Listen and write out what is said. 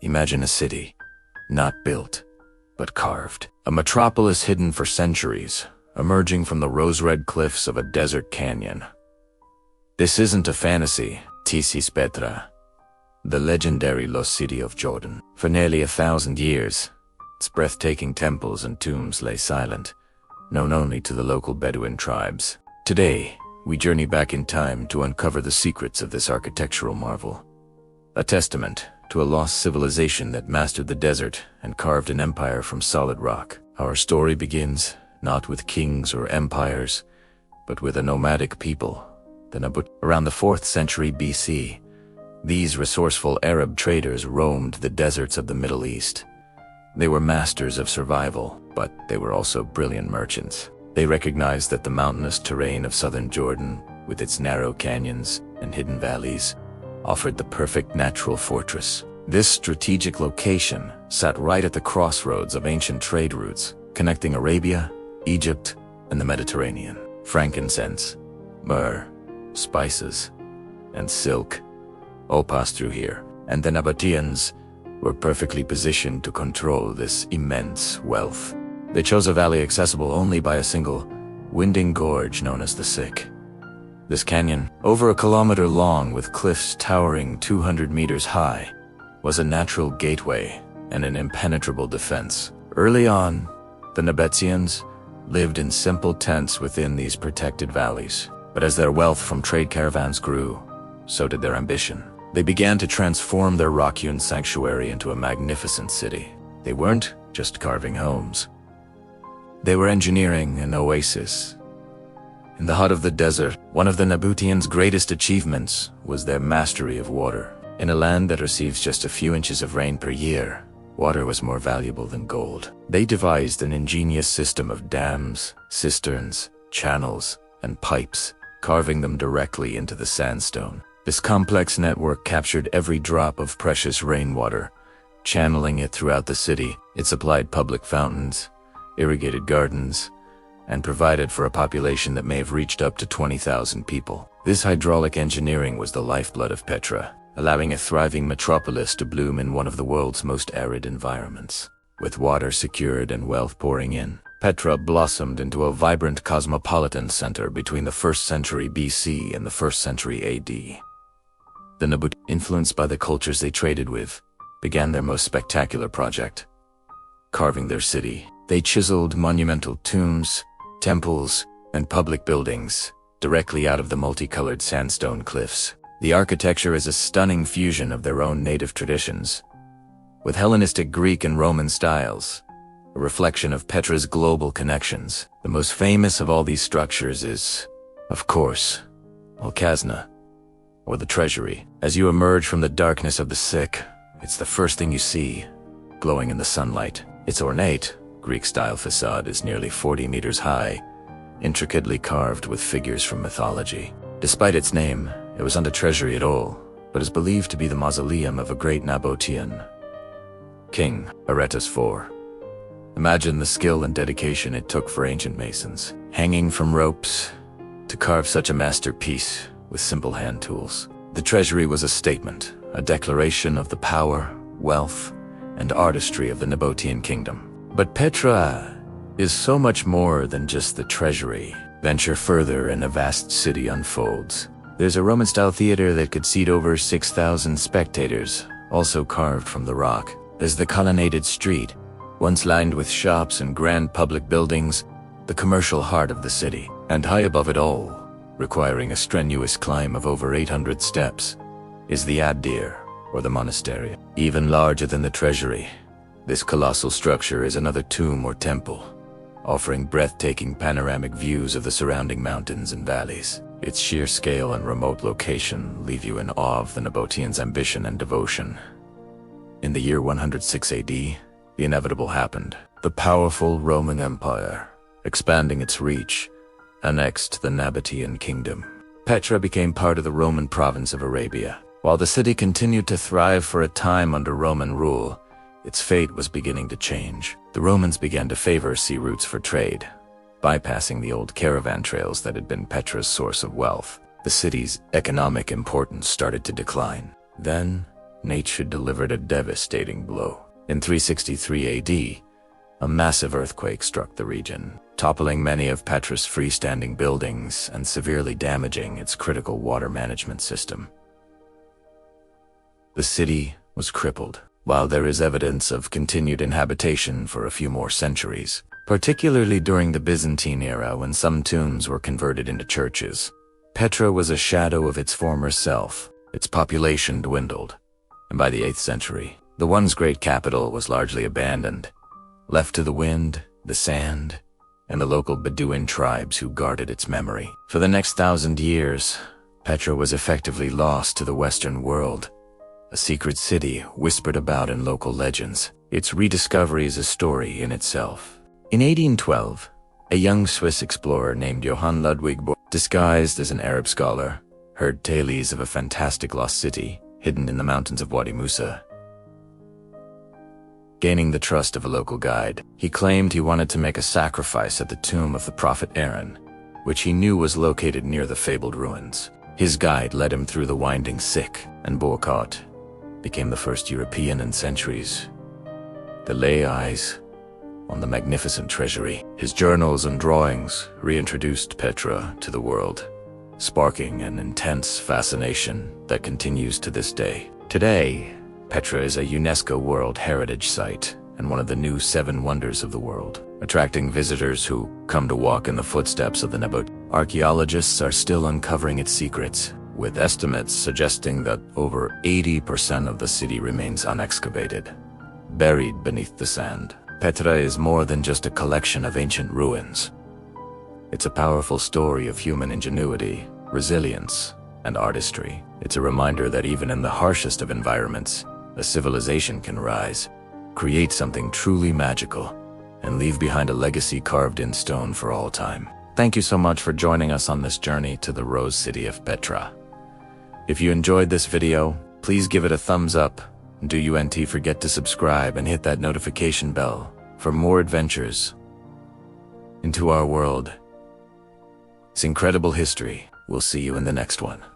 Imagine a city, not built, but carved. A metropolis hidden for centuries, emerging from the rose-red cliffs of a desert canyon. This isn't a fantasy, this Petra, the legendary lost city of Jordan. For nearly 1,000 years, its breathtaking temples and tombs lay silent, known only to the local Bedouin tribes. Today, we journey back in time to uncover the secrets of this architectural marvel. A testament to a lost civilization that mastered the desert and carved an empire from solid rock. Our story begins not with kings or empires, but with a nomadic people, the Nabataeans. Around the 4th century BC, these resourceful Arab traders roamed the deserts of the Middle East. They were masters of survival, but they were also brilliant merchants. They recognized that the mountainous terrain of southern Jordan, with its narrow canyons and hidden valleys, offered the perfect natural fortress. This strategic location sat right at the crossroads of ancient trade routes, connecting Arabia, Egypt, and the Mediterranean. Frankincense, myrrh, spices, and silk all passed through here, and the Nabataeans were perfectly positioned to control this immense wealth. They chose a valley accessible only by a single, winding gorge known as the Sick. This canyon, over 1 kilometer long with cliffs towering 200 meters high, was a natural gateway and an impenetrable defense. Early on, the Nabataeans lived in simple tents within these protected valleys. But as their wealth from trade caravans grew, so did their ambition. They began to transform their rock-hewn sanctuary into a magnificent city. They weren't just carving homes. They were engineering an oasis. In the heart of the desert, one of the Nabataeans' greatest achievements was their mastery of water. In a land that receives just a few inches of rain per year, water was more valuable than gold. They devised an ingenious system of dams, cisterns, channels, and pipes, carving them directly into the sandstone. This complex network captured every drop of precious rainwater, channeling it throughout the city. It supplied public fountains, irrigated gardens, and provided for a population that may have reached up to 20,000 people. This hydraulic engineering was the lifeblood of Petra, allowing a thriving metropolis to bloom in one of the world's most arid environments. With water secured and wealth pouring in, Petra blossomed into a vibrant cosmopolitan center between the 1st century BC and the 1st century AD. The Nabataeans, influenced by the cultures they traded with, began their most spectacular project, carving their city. They chiseled monumental tombs, temples, and public buildings directly out of the multicolored sandstone cliffs. The architecture is a stunning fusion of their own native traditions, with Hellenistic Greek and Roman styles, a reflection of Petra's global connections. The most famous of all these structures is, of course, Al-Khazneh, or the treasury. As you emerge from the darkness of the Sick, it's the first thing you see, glowing in the sunlight. Its ornate, Greek-style facade is nearly 40 meters high, intricately carved with figures from mythology. Despite its name, it wasn't a treasury at all, but is believed to be the mausoleum of a great Nabataean, King Aretas IV. Imagine the skill and dedication it took for ancient masons, hanging from ropes, to carve such a masterpiece with simple hand tools. The treasury was a statement, a declaration of the power, wealth, and artistry of the Nabataean kingdom. But Petra is so much more than just the treasury. Venture further and a vast city unfolds. There's a Roman-style theater that could seat over 6,000 spectators, also carved from the rock. There's the colonnaded street, once lined with shops and grand public buildings, the commercial heart of the city. And high above it all, requiring a strenuous climb of over 800 steps, is the Ad-Deir, or the monastery. Even larger than the treasury, this colossal structure is another tomb or temple, offering breathtaking panoramic views of the surrounding mountains and valleys. Its sheer scale and remote location leave you in awe of the Nabataeans' ambition and devotion. In the year 106 AD, the inevitable happened. The powerful Roman Empire, expanding its reach, annexed the Nabataean kingdom. Petra became part of the Roman province of Arabia. While the city continued to thrive for a time under Roman rule, its fate was beginning to change. The Romans began to favor sea routes for trade, bypassing the old caravan trails that had been Petra's source of wealth. The city's economic importance started to decline. Then, nature delivered a devastating blow. In 363 AD, a massive earthquake struck the region, toppling many of Petra's freestanding buildings and severely damaging its critical water management system. The city was crippled, while there is evidence of continued inhabitation for a few more centuries, particularly during the Byzantine era when some tombs were converted into churches. Petra was a shadow of its former self. Its population dwindled, and by the 8th century, the once great capital was largely abandoned, left to the wind, the sand, and the local Bedouin tribes who guarded its memory. For the next 1,000 years, Petra was effectively lost to the Western world, a secret city whispered about in local legends. Its rediscovery is a story in itself. In 1812, a young Swiss explorer named Johann Ludwig, disguised as an Arab scholar, heard tales of a fantastic lost city hidden in the mountains of Wadi Musa. Gaining the trust of a local guide, he claimed he wanted to make a sacrifice at the tomb of the prophet Aaron, which he knew was located near the fabled ruins. His guide led him through the winding Sick, and Burkhardt became the first European in centuries to lay eyes on the magnificent treasury. His journals and drawings reintroduced Petra to the world, sparking an intense fascination that continues to this day. Today, Petra is a UNESCO World Heritage Site and one of the new 7 wonders of the world, attracting visitors who come to walk in the footsteps of the Nabataeans. Archaeologists are still uncovering its secrets, with estimates suggesting that over 80% of the city remains unexcavated, buried beneath the sand. Petra is more than just a collection of ancient ruins. It's a powerful story of human ingenuity, resilience, and artistry. It's a reminder that even in the harshest of environments, a civilization can rise, create something truly magical, and leave behind a legacy carved in stone for all time. Thank you so much for joining us on this journey to the Rose City of Petra. If you enjoyed this video, please give it a thumbs up. Do you forget to subscribe and hit that notification bell for more adventures into our world. It's incredible history. We'll see you in the next one.